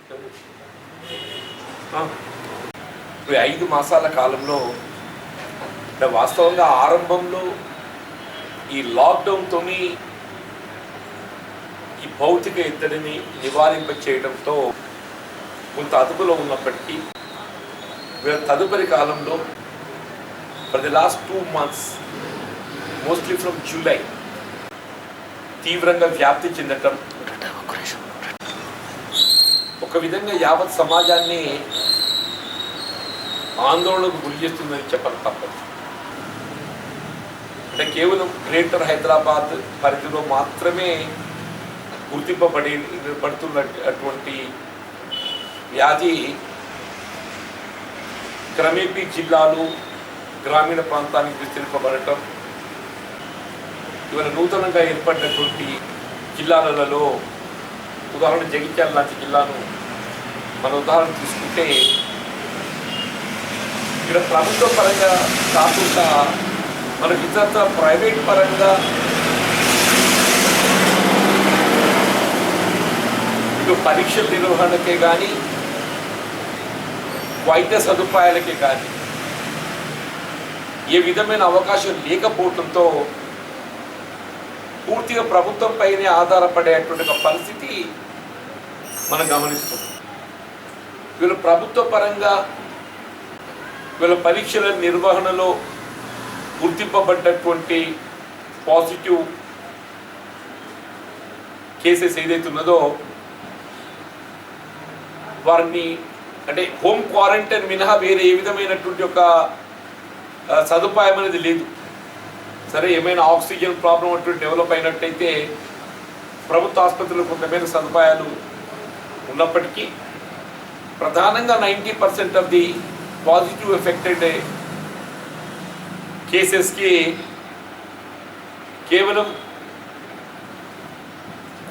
ఇప్పుడు 5 మాసాల కాలంలో అంటే వాస్తవంగా ఆరంభంలో ఈ లాక్డౌన్తో ఈ భౌతిక ఎత్తడిని నివారింప చేయడంతో కొంత అదుపులో ఉన్నప్పటికీ తదుపరి కాలంలో for the last 2 months mostly from July తీవ్రంగా వ్యాప్తి చెందటం ఒక విధంగా యావత్ సమాజాన్ని ఆందోళనకు గురి చేస్తుందని చెప్పడం తప్పదు. అంటే కేవలం గ్రేటర్ హైదరాబాద్ పరిధిలో మాత్రమే పడుతున్నటువంటి వ్యాధి క్రమేపీ జిల్లాలు గ్రామీణ ప్రాంతానికి విస్తరింపబడటం, ఇవాళ నూతనంగా ఏర్పడినటువంటి జిల్లాలలో ఉదాహరణ జగిత్యాల లాంటి జిల్లాను మన ఉదాహరణ తీసుకుంటే ఇక్కడ ప్రభుత్వ పరంగా కాకుండా మనకి ఇతర ప్రైవేట్ పరంగా ఇటు పరీక్షల నిర్వహణకే కానీ వైద్య సదుపాయాలకే కానీ ఏ విధమైన అవకాశం లేకపోవడంతో పూర్తిగా ప్రభుత్వంపైనే ఆధారపడేటువంటి ఒక పరిస్థితి మనం గమనిస్తున్నాం. వీళ్ళు ప్రభుత్వ పరంగా వీళ్ళ పరీక్షల నిర్వహణలో గుర్తింపబడ్డటువంటి పాజిటివ్ కేసెస్ ఏదైతే ఉన్నదో వారిని అంటే హోమ్ క్వారంటైన్ మినహా వేరే ఏ విధమైనటువంటి ఒక సదుపాయం అనేది లేదు. సరే ఏమైనా ఆక్సిజన్ ప్రాబ్లం అటువంటి డెవలప్ అయినట్టయితే ప్రభుత్వ ఆసుపత్రులు కొంతమేర సదుపాయాలు ఉన్నప్పటికీ ప్రధానంగా 90% ఆఫ్ ది పాజిటివ్ ఎఫెక్టెడ్ కేసెస్కి కేవలం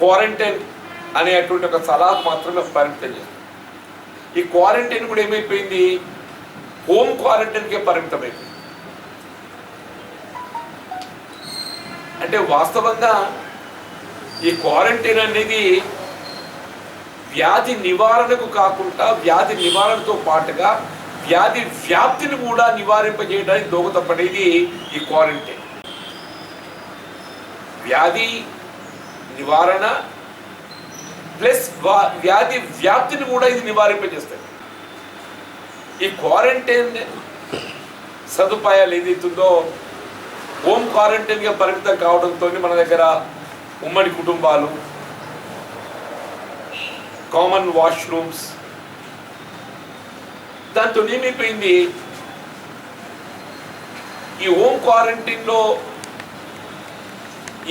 క్వారంటైన్ అనేటువంటి ఒక సలహా మాత్రమే పరిమితం చేస్తుంది. ఈ క్వారంటైన్ కూడా ఏమైపోయింది, హోమ్ క్వారంటైన్కే పరిమితమైపోయింది. అంటే వాస్తవంగా ఈ క్వారంటైన్ అనేది వ్యాధి నివారణకు కాకుండా వ్యాధి నివారణతో పాటుగా వ్యాధి వ్యాప్తిని కూడా నివారింపజేయడానికి దోహదపడేది ఈ క్వారంటైన్. వ్యాధి నివారణ ప్లస్ వ్యాధి వ్యాప్తిని కూడా ఇది నివారింపజేస్తుంది. ఈ క్వారంటైన్ సదుపాయాలు ఏదైతుందో హోమ్ క్వారంటైన్గా పరిమితం కావడంతో మన దగ్గర ఉమ్మడి కుటుంబాలు, కామన్ వాష్రూమ్స్, దాంతో ఏమైపోయింది ఈ హోమ్ క్వారంటైన్లో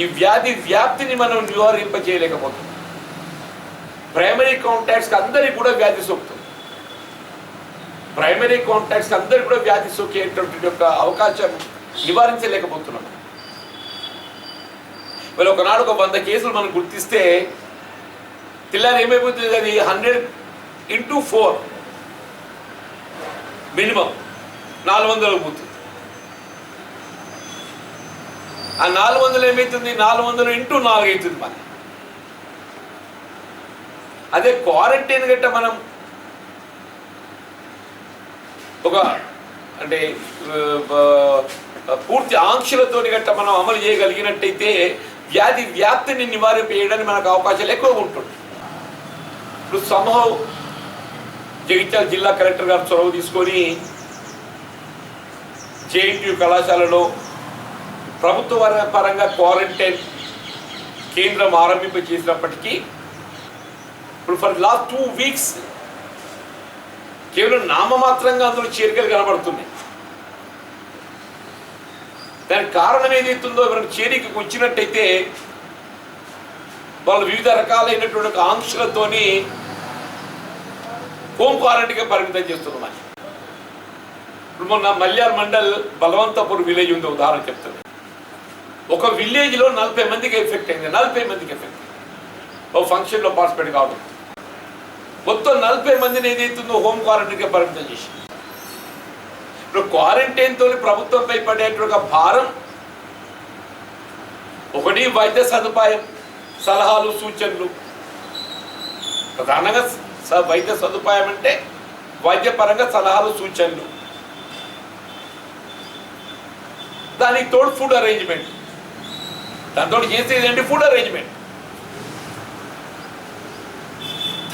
ఈ వ్యాధి వ్యాప్తిని మనం నివారింపజేయలేకపోతున్నాం. ప్రైమరీ కాంటాక్ట్స్కి అందరికీ కూడా వ్యాధి సోకుతుంది. ప్రైమరీ కాంటాక్ట్స్కి అందరికీ కూడా వ్యాధి సోకేటువంటి యొక్క అవకాశం నివారించలేకపోతున్నాం. మరి ఒకనాడు ఒక 100 కేసులు మనం గుర్తిస్తే తెల్లారి ఏమైపోతుంది, అది 100x4 మినిమం 400 పోతుంది. ఆ 400 ఏమవుతుంది, 400x4 అవుతుంది. మన అదే క్వారంటైన్ గట్ట మనం ఒక అంటే పూర్తి ఆంక్షలతో గట్ట మనం అమలు చేయగలిగినట్టయితే వ్యాధి వ్యాప్తిని నివారింపజేయడానికి మనకు అవకాశాలు ఎక్కువగా ఉంటుంది. ఇప్పుడు సంభవ్ జగిత్యాల జిల్లా కలెక్టర్ గారు చొరవ తీసుకొని జేఎన్టీయూ కళాశాలలో ప్రభుత్వ పరంగా క్వారంటైన్ కేంద్రం ఆరంభింప చేసినప్పటికీ ఇప్పుడు ఫర్ లాస్ట్ 2 weeks కేవలం నామమాత్రంగా అందులో చేరికలు కనబడుతున్నాయి. దానికి కారణం ఏదైతుందో ఎవరికి చేరికకు వచ్చినట్టయితే వాళ్ళు వివిధ రకాలైనటువంటి ఆంక్షలతోని హోమ్ క్వారంటైన్గా పరిమితం చేస్తున్నాం. ఇప్పుడు మొన్న మల్యార్ మండల్ బలవంతపూర్ విలేజ్ ఉంది, ఉదాహరణ చెప్తుంది. ఒక విలేజ్లో 40 మందికి ఎఫెక్ట్ అయింది. 40 మందికి ఎఫెక్ట్ ఓ ఫంక్షన్లో పార్టిసిపేట్ కావడం. మొత్తం 40 మందిని ఏదైతుందో హోమ్ క్వారంటైన్గా పరిమితం చేసి ఇప్పుడు క్వారంటైన్తో ప్రభుత్వంపై పడేటువంటి భారం ఒకటి వైద్య సదుపాయం, సలహాలు, సూచనలు, ప్రధానంగా వైద్య సదుపాయం అంటే వైద్యపరంగా సలహాలు సూచనలు, దానికి తోడు ఫుడ్ అరేంజ్మెంట్, దాంతో చేసేది ఏంటి ఫుడ్ అరేంజ్మెంట్.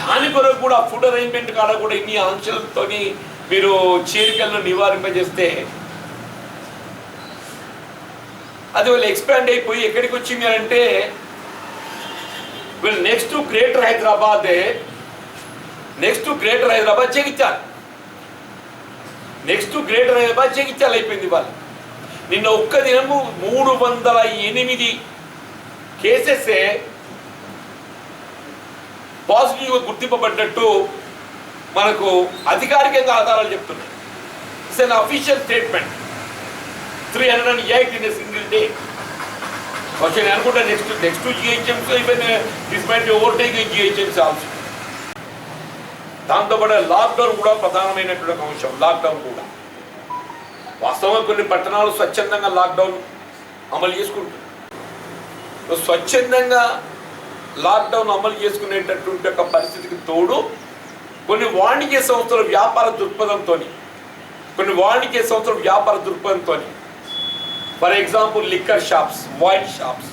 దాని కొరకు కూడా ఫుడ్ అరేంజ్మెంట్ కాడ కూడా ఇన్ని ఆంక్షలతో మీరు చేరికలను నివారింపజేస్తే అది వాళ్ళు ఎక్స్పాండ్ అయిపోయి ఎక్కడికి వచ్చింది అంటే వీళ్ళు next greater Hyderabad Jagtial, next greater Hyderabad Jagtial అయిపోయింది. వాళ్ళు నిన్న ఒక్క దినము 308 కేసెస్ పాజిటివ్గా గుర్తింపబడ్డట్టు మనకు అధికారికంగా ఆధారాలు చెప్తున్నాయి. It's an official statement. 308 in a single day. వచ్చే అనుకుంటా next GHMs even this might be overtaking GHMs also. దాంతోపాటు లాక్డౌన్ కూడా ప్రధానమైనటువంటి అంశం. లాక్డౌన్ కూడా వాస్తవంగా కొన్ని పట్టణాలు స్వచ్ఛందంగా లాక్డౌన్ అమలు చేసుకుంటున్నారు. స్వచ్ఛందంగా లాక్డౌన్ అమలు చేసుకునేటటువంటి ఒక పరిస్థితికి తోడు కొన్ని వాణిజ్య సంస్థల వ్యాపార దృక్పథంతో for example liquor shops, wine shops,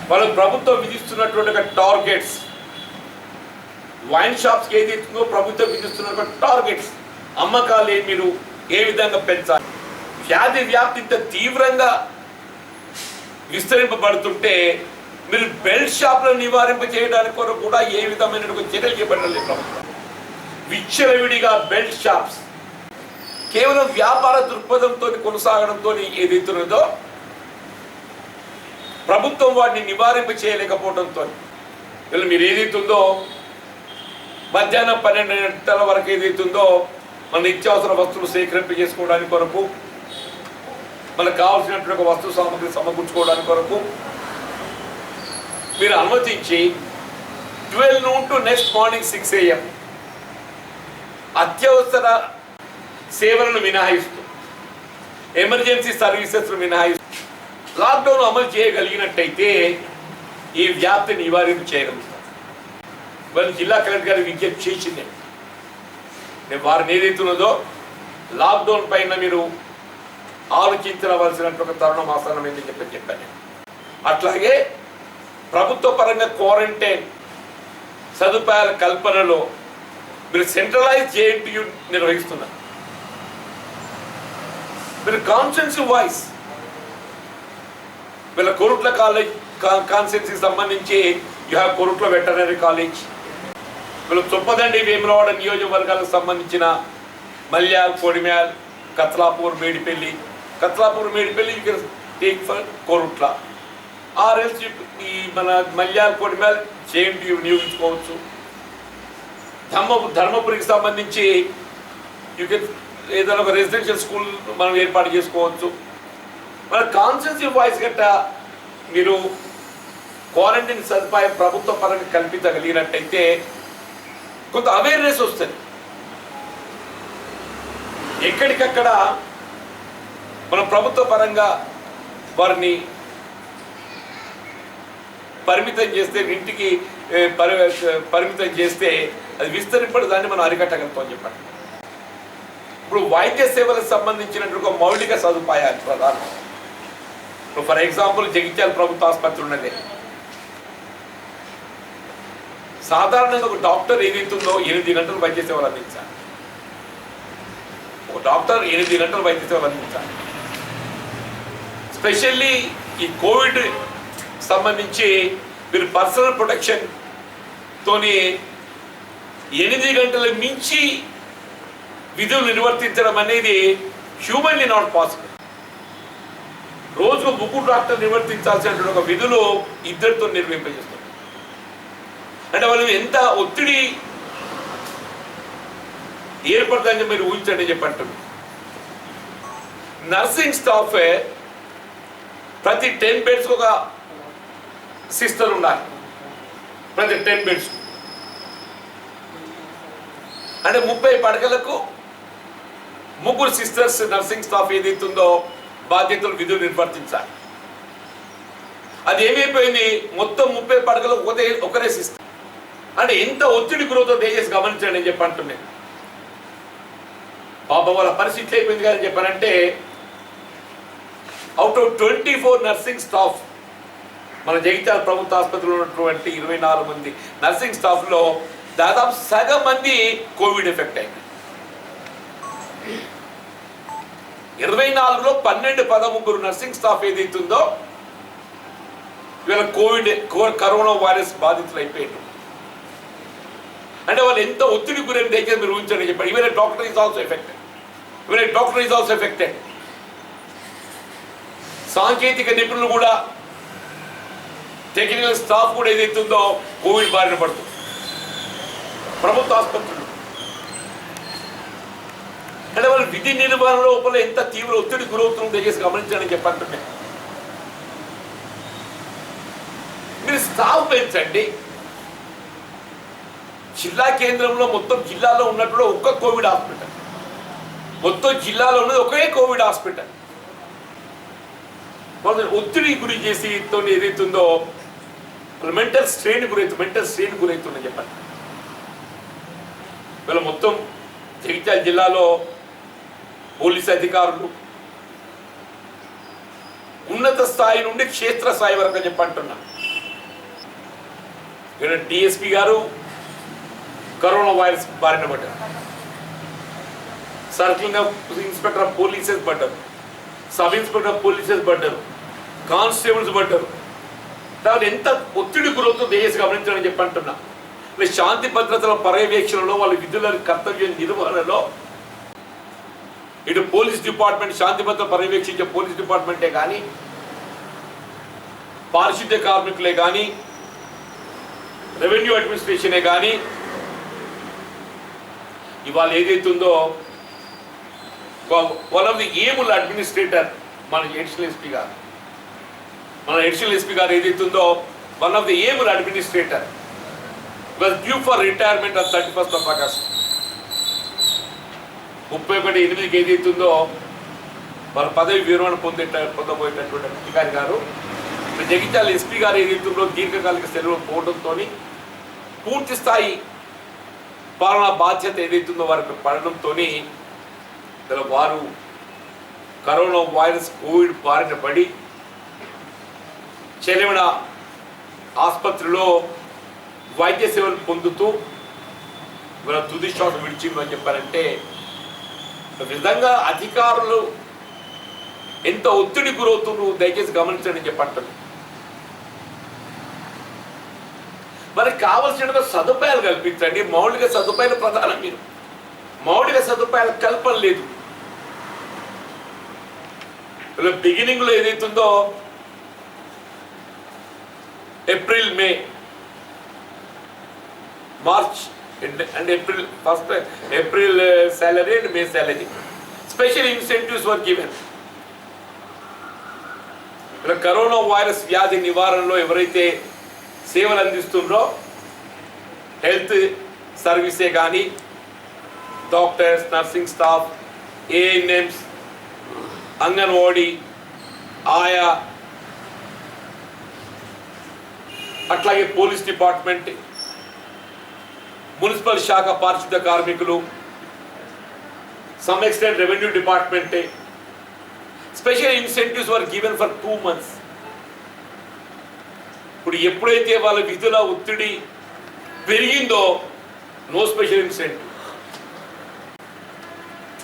వాళ్ళకు ప్రభుత్వం విధిస్తున్నటువంటి ఒక టార్గెట్స్, వైన్ షాప్స్కి ఏది ఇస్తుందో ప్రభుత్వం విధిస్తున్న టార్గెట్స్, అమ్మకాలు మీరు ఏ విధంగా పెంచాలి, వ్యాధి వ్యాప్తి ఇంత తీవ్రంగా విస్తరింపబడుతుంటే మీరు బెల్ట్ షాప్లను నివారింప చేయడానికి కొరకు కూడా ఏ విధమైన చర్యలు చేపట్టలేదు ప్రభుత్వం. విచ్చలవిడిగా బెల్ట్ షాప్స్ కేవలం వ్యాపార దృక్పథంతో కొనసాగడంతో ఏదైతున్నదో ప్రభుత్వం వాటిని నివారింప చేయలేకపోవడంతో వీళ్ళు మీరు ఏదైతుందో మధ్యాహ్నం 12 గంటల వరకు ఏదైతుందో మన నిత్యావసర వస్తువులు సేకరింప చేసుకోవడానికి కొరకు, మనకు కావాల్సినటువంటి వస్తు సామగ్రి సమకూర్చుకోవడానికి కొరకు మీరు అనుమతించి 12 noon to next morning 6 AM అత్యవసర సేవలను మినహాయిస్తూ, ఎమర్జెన్సీ సర్వీసెస్ను మినహాయిస్తూ లాక్డౌన్ అమలు చేయగలిగినట్టయితే ఈ వ్యాప్తిని నివారింప చేయగలుగుతాం. వాళ్ళు జిల్లా కలెక్టర్ గారు విజ్ఞప్తి చేసింది, నేను వారిని ఏదైతున్నదో లాక్డౌన్ పైన మీరు ఆలోచించవలసినటువంటి తరుణం ఆసన్నమైందని చెప్పాను. అట్లాగే ప్రభుత్వ పరంగా క్వారంటైన్ సదుపాయాల కల్పనలో మీరు సెంట్రలైజ్ జేఎన్టీయూ నిర్వహిస్తున్నారు. మీరు కాన్స్టిట్యున్సీ వాయిస్ వీళ్ళ కోరుట్ల కాలేజ్ కాన్స్టిట్యున్సీకి సంబంధించి you have Korutla veterinary college, వీళ్ళు చొప్పదండి వేములవాడ నియోజకవర్గాలకు సంబంధించిన Malyal, Kodimyal, Kathlapur, Medipalli you can take for Korutla. ఆర్ఎల్స్ ఈ మన మల్యాల్, కొడిమ్యాల్ జేఎన్టీయూ వినియోగించుకోవచ్చు. ధర్మపురికి సంబంధించి యూ కెన్ ఏదైనా ఒక రెసిడెన్షియల్ స్కూల్ మనం ఏర్పాటు చేసుకోవచ్చు. మన కాన్స్టిట్యున్సీ వాయిస్ గట్ట మీరు క్వారంటైన్ సదుపాయం ప్రభుత్వ పరంగా కల్పించగలిగినట్టయితే కొంత అవేర్నెస్ వస్తుంది. ఎక్కడికక్కడ మన ప్రభుత్వ పరంగా వారిని పరిమితం చేస్తే, ఇంటికి పరిమితం చేస్తే అది విస్తరింపడి దాన్ని మనం అరికట్టగలుగుతాం చెప్పండి. ఇప్పుడు వైద్య సేవలకు సంబంధించినటువంటి మౌలిక సదుపాయాలు ప్రధానం. ఇప్పుడు ఫర్ ఎగ్జాంపుల్ జగిత్యాల ప్రభుత్వ ఆసుపత్రి ఉన్నది. సాధారణంగా ఒక డాక్టర్ ఏదైతుందో 8 గంటలు వైద్య సేవలు అందించాలి. ఒక డాక్టర్ 8 గంటలు వైద్య సేవలు అందించాలి. స్పెషల్లీ ఈ కోవిడ్ సంబంధించి మీరు పర్సనల్ ప్రొటెక్షన్ తోని 8 గంటల మించి విధులు నిర్వర్తించడం అనేది హ్యూమన్లీ నాట్ పాసిబుల్. రోజుకు 3 డాక్టర్ నిర్వర్తించాల్సినటువంటి ఒక విధులు 2తో నిర్వహింపజేస్తారు. అంటే వాళ్ళు ఎంత ఒత్తిడి ఏర్పడుతుందని మీరు ఊహించండి చెప్పంటారు. నర్సింగ్ స్టాఫ్ ప్రతి 10 బెడ్స్కి ఒక సిస్టర్ ఉండాలి. ప్రతి 10 బెడ్స్ అంటే 30 పడకలకు 3 సిస్టర్స్ నర్సింగ్ స్టాఫ్ ఏదైతుందో బాధ్యతలు విధులు నిర్వర్తించాలి. అది ఏమైపోయింది, మొత్తం 30 పడకలకు ఒకరే సిస్టర్. అంటే ఎంత ఒత్తిడి గురవుతుందో దయచేసి గమనించండి అని చెప్పి అంటున్నాను. పాప వాళ్ళ పరిస్థితి అయిపోయింది కదా అని చెప్పానంటే, అవుట్ ఆఫ్ 24 నర్సింగ్ స్టాఫ్ మన జగిత్యాల ప్రభుత్వ ఆసుపత్రిలో ఉన్నటువంటి 24 మంది నర్సింగ్ స్టాఫ్లో దాదాపు సగం మంది కోవిడ్ ఎఫెక్ట్ అయింది. 24లో 12-13 నర్సింగ్ స్టాఫ్ ఏదైతుందో ఇవాళ కరోనా వైరస్ బాధితులు అయిపోయారు. అంటే వాళ్ళు ఎంత ఒత్తిడి గురైన దయచేసి మీరు ఊహించండి చెప్పారు. Even doctor is also affected. సాంకేతిక నిపుణులు కూడా, టెక్నికల్ స్టాఫ్ కూడా ఏదైతుందో కోవిడ్ బారిన పడుతుంది ప్రభుత్వ ఆసుపత్రులు. అంటే వాళ్ళు విధి నిర్వహణ లోపల ఎంత తీవ్ర ఒత్తిడి గురవుతుందో దయచేసి గమనించాలని చెప్పంటున్నాను. మీరు స్టాఫ్ పెంచండి. జిల్లా కేంద్రంలో మొత్తం జిల్లాలో ఉన్నప్పుడు ఒక్క కోవిడ్ హాస్పిటల్, మొత్తం జిల్లాలో ఉన్నది ఒకే కోవిడ్ హాస్పిటల్. ఒత్తిడి గురి చేసి ఏదైతుందో మెంటల్ స్ట్రెయిన్ గురవుతుందని చెప్పండి. వీళ్ళ మొత్తం జగిత్యాల జిల్లాలో పోలీస్ అధికారులు ఉన్నత స్థాయి నుండి క్షేత్ర స్థాయి వరకు చెప్పంటున్నా. ఇక్కడ డిఎస్పీ గారు కరోనా వైరస్ బారిన పడ్డారు, సర్కిల్ ఇన్స్పెక్టర్ ఆఫ్ పోలీసెస్ పడ్డారు, సబ్ ఇన్స్పెక్టర్ ఆఫ్ పోలీసెస్ పడ్డారు, కానిస్టేబుల్స్ పడ్డారు. దాని ఎంత ఒత్తిడి గురవుతుందో దయచేసి గమనించాలని చెప్పంటున్నా. శాంతి భద్రతల పర్యవేక్షణలో, వాళ్ళ విధుల కర్తవ్య నిర్వహణలో ఇటు పోలీస్ డిపార్ట్మెంట్, శాంతి భద్రత పర్యవేక్షించే పోలీస్ డిపార్ట్మెంటే కానీ, పారిశుద్ధ్య కార్మికులే కానీ, రెవెన్యూ అడ్మినిస్ట్రేషనే కానీ, ఇవాళ ఏదైతుందో వన్ ఆఫ్ ది ఏముల అడ్మినిస్ట్రేటర్ మన ఎడిషనల్ ఎస్పీ గారు ఏదైతుందో వన్ ఆఫ్ ది ఏముల administrator was due for retirement on 31st of August. 31/8 ఏదైతుందో వారు పదవి విరమణ పొందబోయేటటువంటి అధికారి గారు, జగిత్యాల ఎస్పీ గారు ఏదైతుందో దీర్ఘకాలిక సెలవు పోవడంతో పూర్తి స్థాయి పాలనా బాధ్యత ఏదైతుందో వారికి పడడంతో వారు కరోనా వైరస్ కోవిడ్ బారిన పడి చెలవిన ఆసుపత్రిలో వైద్య సేవలు పొందుతూ మన తుది శ్వాస విడిచింది అని చెప్పారంటే, విధంగా అధికారులు ఎంత ఒత్తిడి గురవుతుందో దయచేసి గమనించండి చెప్పంటారు. మనకి కావలసిన సదుపాయాలు కల్పించండి. మౌలిక సదుపాయాలు ప్రధానం. మీరు మౌలిక సదుపాయాల కల్పన లేదు. బిగినింగ్లో ఏదైతుందో April, May, March and April, first April salary and May salary, special incentives were given. Corona virus వ్యాధి నివారణలో ఎవరైతే సేవలు అందిస్తుండ్రో, హెల్త్ సర్వీసే కానీ, doctors, nursing staff, ANMs, anganwadi, ఆయా, అట్లాగే పోలీస్ డిపార్ట్మెంట్, మున్సిపల్ శాఖ పారిశుద్ధ కార్మికులు, సమ్ ఎక్స్టెంట్ రెవెన్యూ డిపార్ట్మెంటే, special incentives were given for 2 months. ఇప్పుడు ఎప్పుడైతే వాళ్ళ విధుల ఒత్తిడి పెరిగిందో నో స్పెషల్ ఇన్సెంటివ్.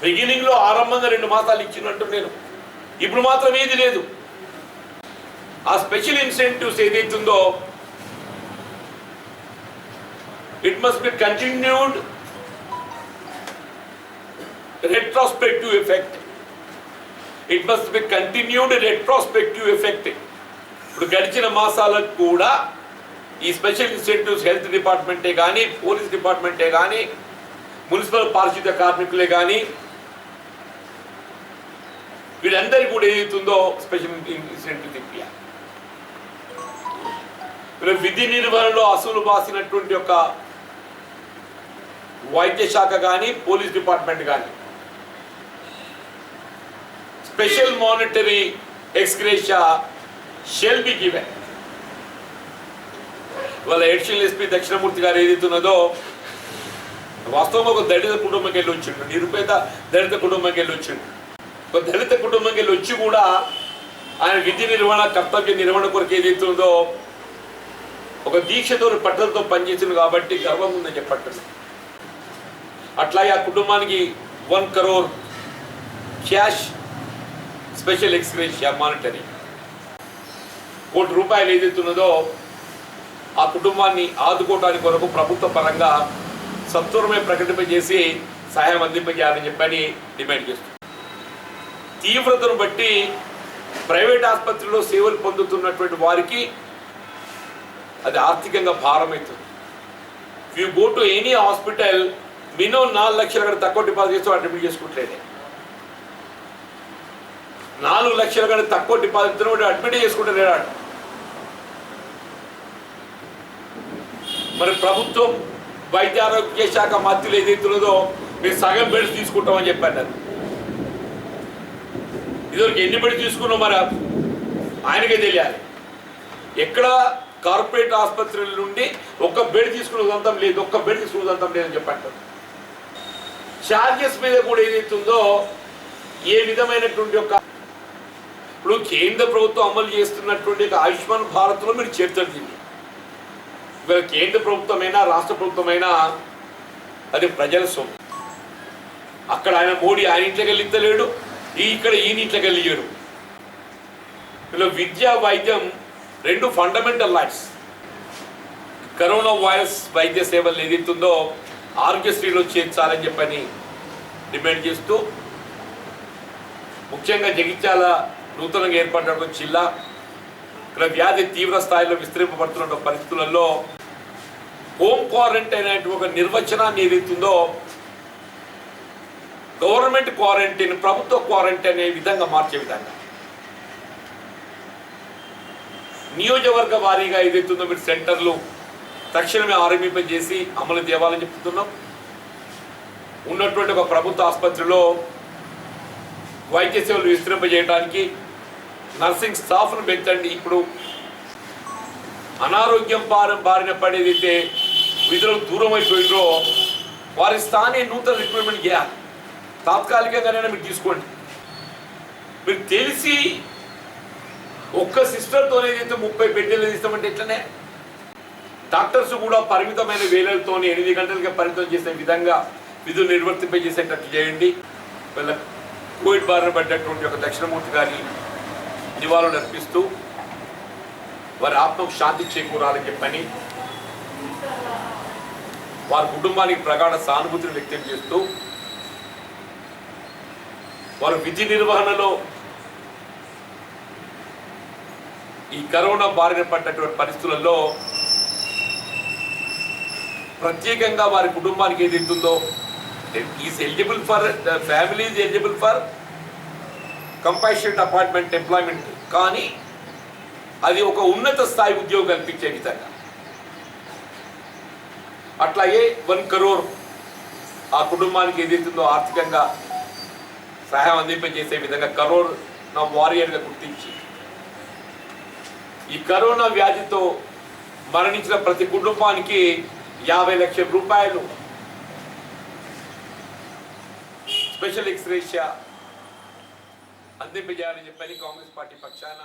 బిగినింగ్లో ఆరంభంగా 2 మాసాలు ఇచ్చినట్టు నేను, ఇప్పుడు మాత్రం ఏది లేదు. ఆ స్పెషల్ ఇన్సెంటివ్స్ ఏదైతుందో it must be continued retrospective effect. It must be continued retrospective effect. ఇప్పుడు గడిచిన మాసాలకు కూడా ఈ స్పెషల్ ఇన్సెంటివ్స్ హెల్త్ డిపార్ట్మెంటే కానీ, పోలీస్ డిపార్ట్మెంటే కానీ, మున్సిపల్ పారిశుద్ధ్య కార్మికులే కానీ, వీళ్ళందరికీ కూడా ఏదైతుందో స్పెషల్ ఇన్సెంటివ్ ఇప్పించాలి. విధి నిర్వహణలో అసలు బాసినటువంటి యొక్క వైద్య శాఖ కానీ, పోలీస్ డిపార్ట్మెంట్ కానీ special monetary ex gratia shall be given. వాళ్ళ ఎడిషనల్ ఎస్పీ దక్షిణమూర్తి గారు ఏదైతున్నదో వాస్తవంగా ఒక దళిత కుటుంబంకి వెళ్ళి వచ్చిండు, నిరుపేద దళిత కుటుంబంకి వెళ్ళి వచ్చిండు. ఒక దళిత కుటుంబంకి వెళ్ళి వచ్చి కూడా ఆయన విధి నిర్వహణ కర్తవ్య నిర్వహణ కొరకు ఏదైతుందో ఒక దీక్షతో పట్టుదలతో పనిచేసింది కాబట్టి గర్వం ఉందని చెప్పట్టు. అట్లాగే ఆ కుటుంబానికి 1 crore cash special ex gratia monetary ₹1 కోటి ఏదైతున్నదో ఆ కుటుంబాన్ని ఆదుకోవడానికి కొరకు ప్రభుత్వ పరంగా సత్వరమే ప్రకటింపజేసి సహాయం అందింపజేయాలని చెప్పని డిమాండ్ చేస్తుంది. తీవ్రతను బట్టి ప్రైవేట్ ఆసుపత్రిలో సేవలు పొందుతున్నటువంటి వారికి అది ఆర్థికంగా భారమవుతుంది. You go to any hospital minimum 4 లక్షల కంటే తక్కువ డిపాజిట్ చేస్తే అడ్మిట్ చేసుకుంటలేదే. 4 లక్షల కంటే తక్కువ డిపాజిట్ అడ్మిట్ చేసుకుంటలేడు. మరి ప్రభుత్వం వైద్య ఆరోగ్య శాఖ మంత్రులు ఏదైతున్నదో మీరు సగం బెడ్స్ తీసుకుంటామని చెప్పారు. ఇదివరకు ఎన్ని బెడ్స్ తీసుకున్నాం మరి ఆయనకే తెలియాలి. ఎక్కడ కార్పొరేట్ ఆసుపత్రుల నుండి ఒక్క బెడ్ తీసుకునే ఉదంతం లేదు, ఒక్క బెడ్ తీసుకునే ఉదంతం లేదని చెప్పంటారు. ఛార్జెస్ మీద కూడా ఏదైతుందో ఏ విధమైనటువంటి ఒక ఇప్పుడు కేంద్ర ప్రభుత్వం అమలు చేస్తున్నటువంటి ఆయుష్మాన్ భారత్లో మీరు చేర్చారు దీన్ని. ఇవాళ కేంద్ర ప్రభుత్వమైనా రాష్ట్ర ప్రభుత్వమైనా అది ప్రజల సొమ్ము. అక్కడ ఆయన మోడీ ఆయన ఇంట్లోకి వెళ్ళి ఇస్తలేడు, ఇక్కడ ఈయన ఇంట్లోకి వెళ్ళియడు. ఇలా విద్య వైద్యం 2 ఫండమెంటల్ రైట్స్. కరోనా వైరస్ వైద్య సేవలు ఏదైతుందో ఆరోగ్యశ్రీలో చేర్చాలని చెప్పని డిమాండ్ చేస్తూ ముఖ్యంగా జగిత్యాల నూతనంగా ఏర్పడిన జిల్లా ఇక్కడ వ్యాధి తీవ్ర స్థాయిలో విస్తరింపబడుతున్న పరిస్థితులలో హోమ్ క్వారంటైన్ అనే ఒక నిర్వచనాన్ని ఏదైతుందో గవర్నమెంట్ క్వారంటైన్ ప్రభుత్వ క్వారంటైన్ అనే విధంగా మార్చే విధంగా నియోజకవర్గ వారీగా ఏదైతుందో మీరు సెంటర్లు తక్షణమే ఆరంభింపజేసి అమలు తేవాలని చెప్తున్నాం. ఉన్నటువంటి ఒక ప్రభుత్వ ఆసుపత్రిలో వైద్య సేవలు విస్తరింపజేయడానికి నర్సింగ్ స్టాఫ్ను పెంచండి. ఇప్పుడు అనారోగ్యం బారిన పడేదైతే విధులకు దూరం అయిపోయిందో వారి స్థానే నూతన రిక్రూట్మెంట్ చేయాలి. తాత్కాలికంగానే మీరు తీసుకోండి. మీరు తెలిసి ఒక్క సిస్టర్తో ఏదైతే 30 బెడ్లు ఇస్తామంటే ఎట్లనే డాక్టర్స్ కూడా పరిమితమైన వేలలతో 8 గంటలకే పరిమితం చేసే విధంగా విధులు నిర్వర్తింపజేసేటట్టు చేయండి. వీళ్ళ కోవిడ్ బారిన పడ్డటువంటి ఒక దక్షిణమూర్తి గారి నివాళులు అర్పిస్తూ వారి ఆత్మకు శాంతి చేకూరాలని చెప్పని వారి కుటుంబానికి ప్రగాఢ సానుభూతిని వ్యక్తం చేస్తూ వారు విధి నిర్వహణలో ఈ కరోనా బారిన పడ్డటువంటి పరిస్థితులలో ప్రత్యేకంగా వారి కుటుంబానికి ఏది ఉంటుందో is eligible for family is eligible for compassionate apartment employment, కానీ అది ఒక ఉన్నత స్థాయి ఉద్యోగం కల్పించే విధంగా అట్లాగే 1 crore ఆ కుటుంబానికి ఏదైతుందో ఆర్థికంగా సహాయం అందింపజేసే విధంగా కరోనా వారియర్గా గుర్తించి ఈ కరోనా వ్యాధితో మరణించిన ప్రతి కుటుంబానికి 50 లక్షల రూపాయలు స్పెషల్ ఎక్స్గ్రేషియా అందింపజేయాలని చెప్పని కాంగ్రెస్ పార్టీ పక్షాన